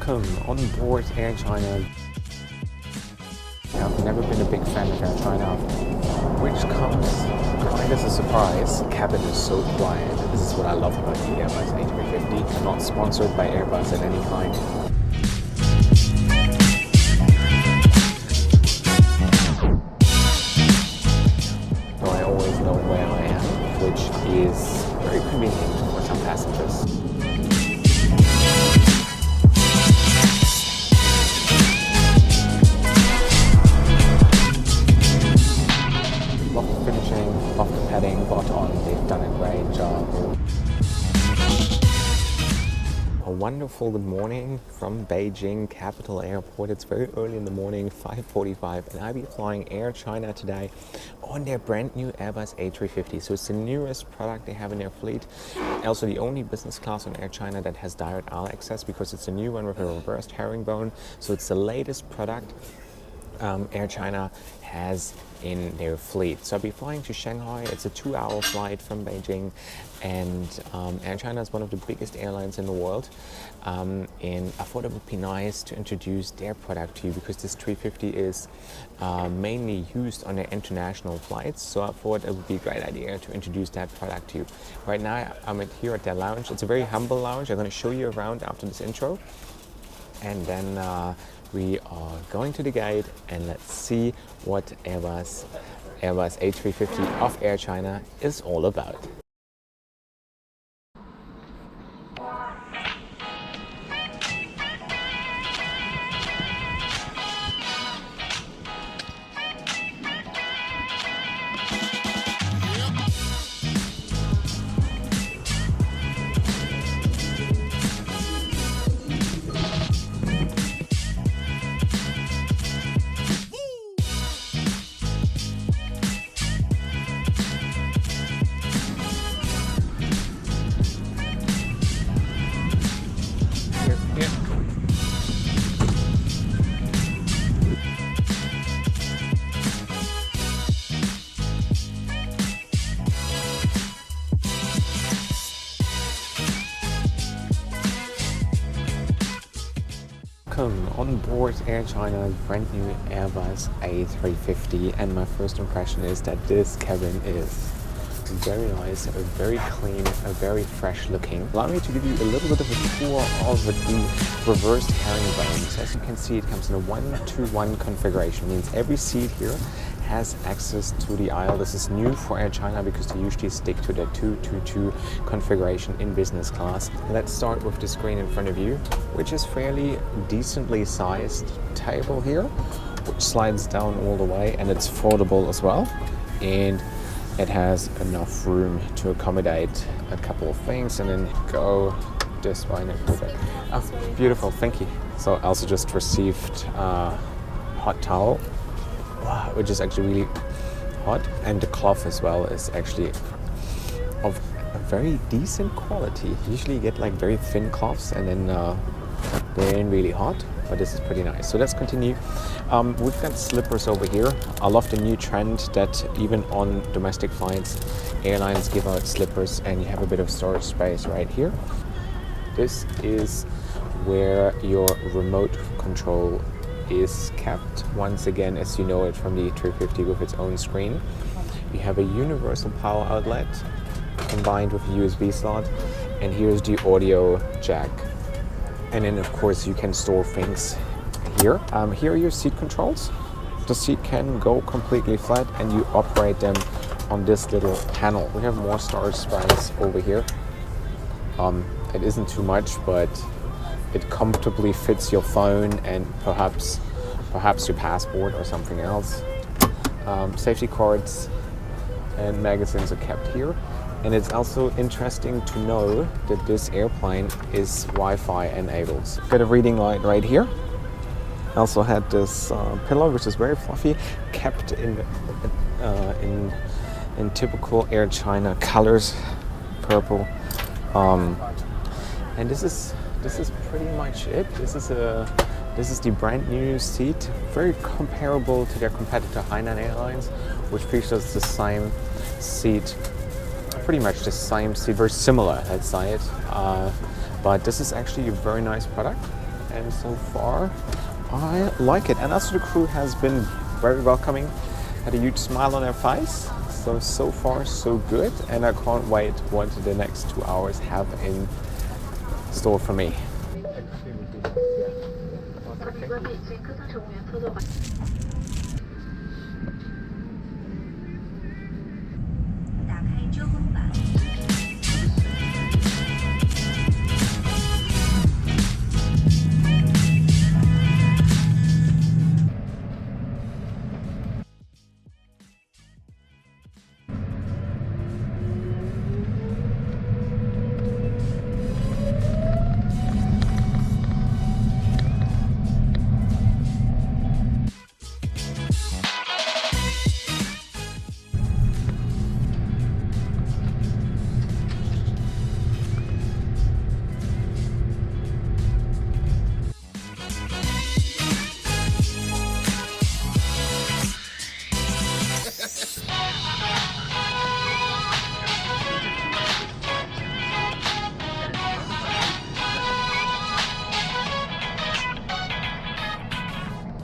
Welcome on board Air China. I've never been a big fan of Air China, which comes quite as a surprise. The cabin is so quiet. This is what I love about the Airbus A350. I'm not sponsored by Airbus at any kind. So I always know where I am, which is very convenient for some passengers. Love the padding, but they've done a great job. A wonderful good morning from Beijing Capital Airport. It's very early in the morning, 5:45, and I'll be flying Air China today on their brand new Airbus A350. So it's the newest product they have in their fleet. Also the only business class on Air China that has direct aisle access, because it's a new one with a reversed herringbone. So it's the latest product Air China has in their fleet. So I'll be flying to Shanghai. It's a 2-hour flight from Beijing, and Air China is one of the biggest airlines in the world, and I thought it would be nice to introduce their product to you, because this 350 is mainly used on their international flights. So I thought it would be a great idea to introduce that product to you. Right now I'm here at their lounge. It's a very humble lounge. I'm going to show you around after this intro, and then we are going to the gate, and let's see what Airbus A350 of Air China is all about. Welcome on board Air China's brand new Airbus A350, and my first impression is that this cabin is very nice, very clean, very fresh looking. Allow me to give you a little bit of a tour of the reversed herringbone. So as you can see, it comes in a 1-to-1 configuration. It means every seat here has access to the aisle. This is new for Air China because they usually stick to the 2-to-2 configuration in business class. Let's start with the screen in front of you, which is fairly decently sized table here, which slides down all the way, and it's foldable as well. And it has enough room to accommodate a couple of things, and then go this way and perfect. Oh, beautiful, thank you. So I also just received a hot towel, which is actually really hot, and the cloth as well is actually of a very decent quality. Usually you get like very thin cloths, and then they're really hot, but this is pretty nice. So let's continue. We've got slippers over here. I love the new trend that even on domestic flights, airlines give out slippers, and you have a bit of storage space right here. This is where your remote control is kept, once again, as you know it from the 350 with its own screen. You have a universal power outlet combined with a USB slot, and here's the audio jack. And then of course you can store things here. Here are your seat controls. The seat can go completely flat, and you operate them on this little panel. We have more storage space over here. It isn't too much, but it comfortably fits your phone and perhaps your passport or something else. Safety cords and magazines are kept here. And it's also interesting to know that this airplane is Wi-Fi enabled. Got a reading light right here. I also had this pillow, which is very fluffy, kept in typical Air China colors, purple. And this is pretty much it. This is the brand new seat, very comparable to their competitor Hainan Airlines, which features the same seat, pretty much the same seat, very similar, let's say it. But this is actually a very nice product. and so far I like it. And also the crew has been very welcoming, had a huge smile on their face. So far so good, and I can't wait what the next 2 hours have in store for me.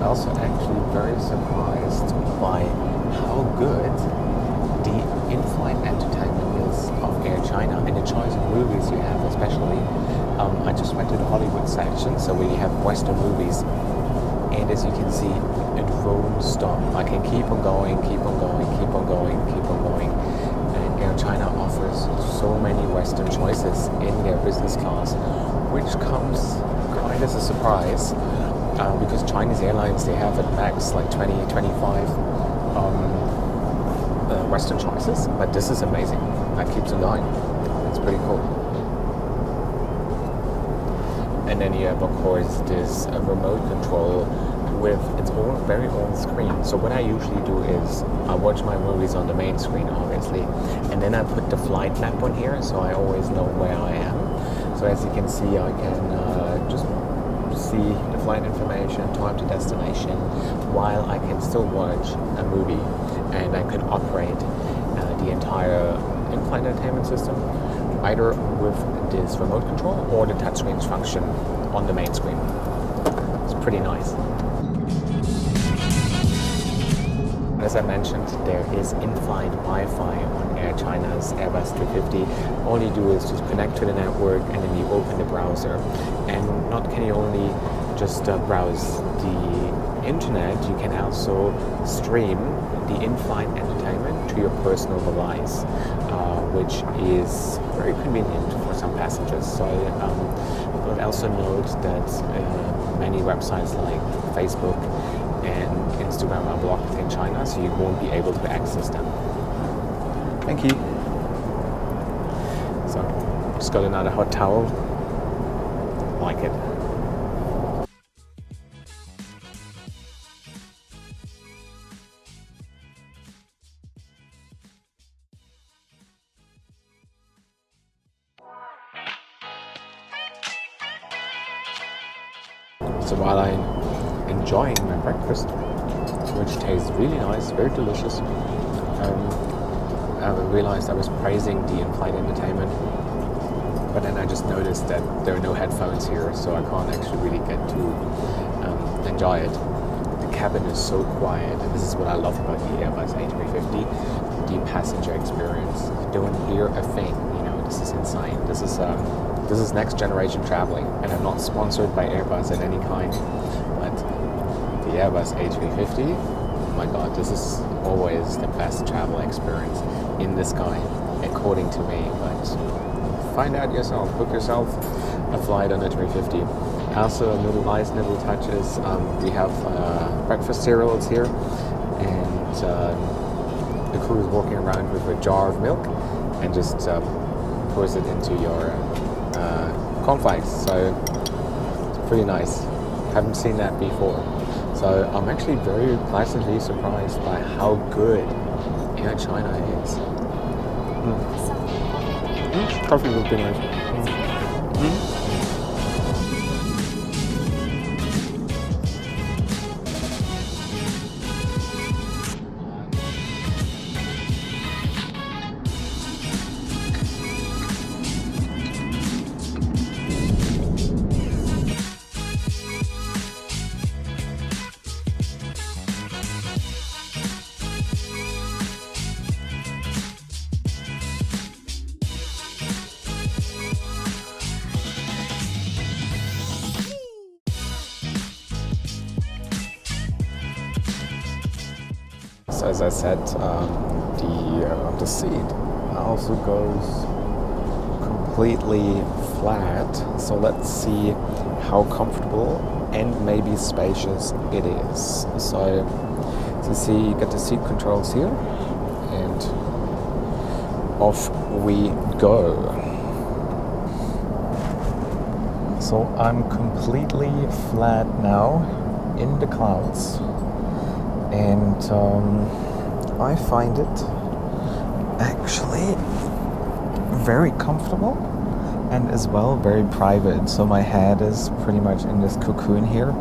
Also actually very surprised by how good the in-flight entertainment is of Air China and the choice of movies you have, especially. I just went to the Hollywood section, so we have Western movies, and as you can see, it won't stop. I can keep on going, keep on going, keep on going, keep on going. And Air China offers so many Western choices in their business class, which comes quite as a surprise. Because Chinese airlines, they have at max like 20, 25 Western choices, but this is amazing. That keeps on going. It's pretty cool. And then you have, of course, this remote control with its own very own screen. So what I usually do is I watch my movies on the main screen, obviously, and then I put the flight map on here, so I always know where I am. So as you can see, I can just see the flight information, time to destination, while I can still watch a movie, and I can operate the entire in-flight entertainment system either with this remote control or the touchscreen function on the main screen. It's pretty nice. As I mentioned, there is in-flight Wi-Fi on Air China's Airbus A350. All you do is just connect to the network, and then you open the browser. And not can you only just browse the internet, you can also stream the in-flight entertainment to your personal device, which is very convenient for some passengers. So but also note that many websites like Facebook and Instagram are blocked in China, so you won't be able to access them. Thank you. So, just got another hot towel. Like it. So while I'm enjoying my breakfast, which tastes really nice, very delicious, I realized I was praising the in-flight entertainment, but then I just noticed that there are no headphones here, so I can't actually really get to enjoy it. The cabin is so quiet, and this is what I love about the Airbus A350, the passenger experience. You don't hear a thing, this is insane. This is next generation traveling, and I'm not sponsored by Airbus in any kind, but the Airbus A350, oh my god, this is always the best travel experience in the sky, according to me. But find out yourself, book yourself a flight on the 350. Also, nice little touches. We have breakfast cereals here, and the crew is walking around with a jar of milk and just pours it into your cornflakes. So it's pretty nice. Haven't seen that before. So I'm actually very pleasantly surprised by how good Air China is. Coffee would be nice. as I said, the seat also goes completely flat. So let's see how comfortable and maybe spacious it is. So you see, you get the seat controls here, and off we go. So I'm completely flat now in the clouds, and I find it actually very comfortable and as well very private. So my head is pretty much in this cocoon here.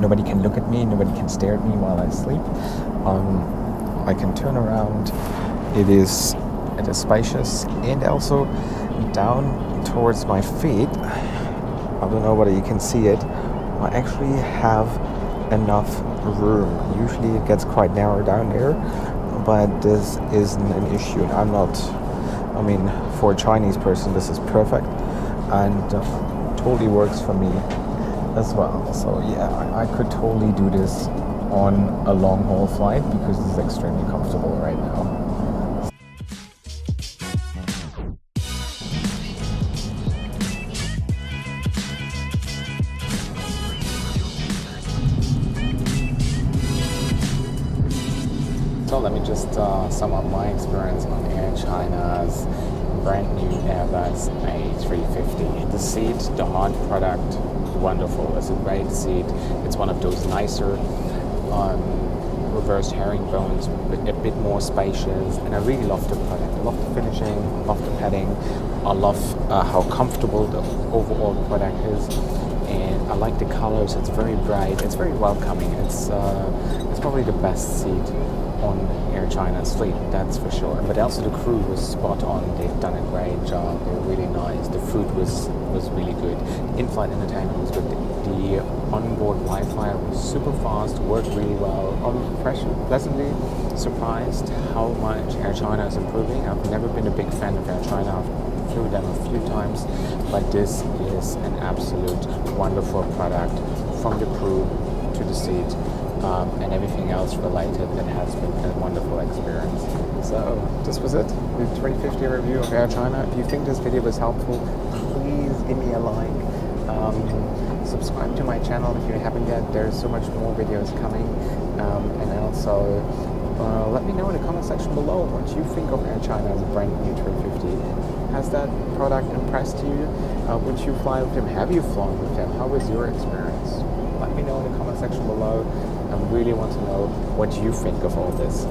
Nobody can look at me, nobody can stare at me while I sleep. I can turn around. It is spacious, and also down towards my feet, I don't know whether you can see it, I actually have enough room. Usually it gets quite narrow down there, but this isn't an issue. I mean, for a Chinese person, this is perfect, and totally works for me as well. So yeah, I could totally do this on a long haul flight because this is extremely comfortable right now. So let me just sum up my experience on Air China's brand new Airbus A350. The seat, the hard product, wonderful. It's a great seat. It's one of those nicer reversed herringbones, a bit more spacious, and I really love the product. I love the finishing, I love the padding, I love how comfortable the overall product is, and I like the colors. It's very bright, it's very welcoming. It's probably the best seat on Air China's fleet, that's for sure. But also the crew was spot on. They've done a great job. They're really nice. The food was really good. In-flight entertainment was good. The onboard Wi-Fi was super fast, worked really well. I'm pleasantly surprised how much Air China is improving. I've never been a big fan of Air China. I've flew them a few times, but this is an absolute wonderful product, from the crew to the seat. And everything else related. That has been a wonderful experience. So this was it, the 350 review of Air China. If you think this video was helpful, please give me a like. Subscribe to my channel if you haven't yet. There's so much more videos coming. And also let me know in the comment section below what you think of Air China's brand new 350. Has that product impressed you? Would you fly with them? Have you flown with them? How was your experience? Let me know in the comment section below. I really want to know what you think of all this.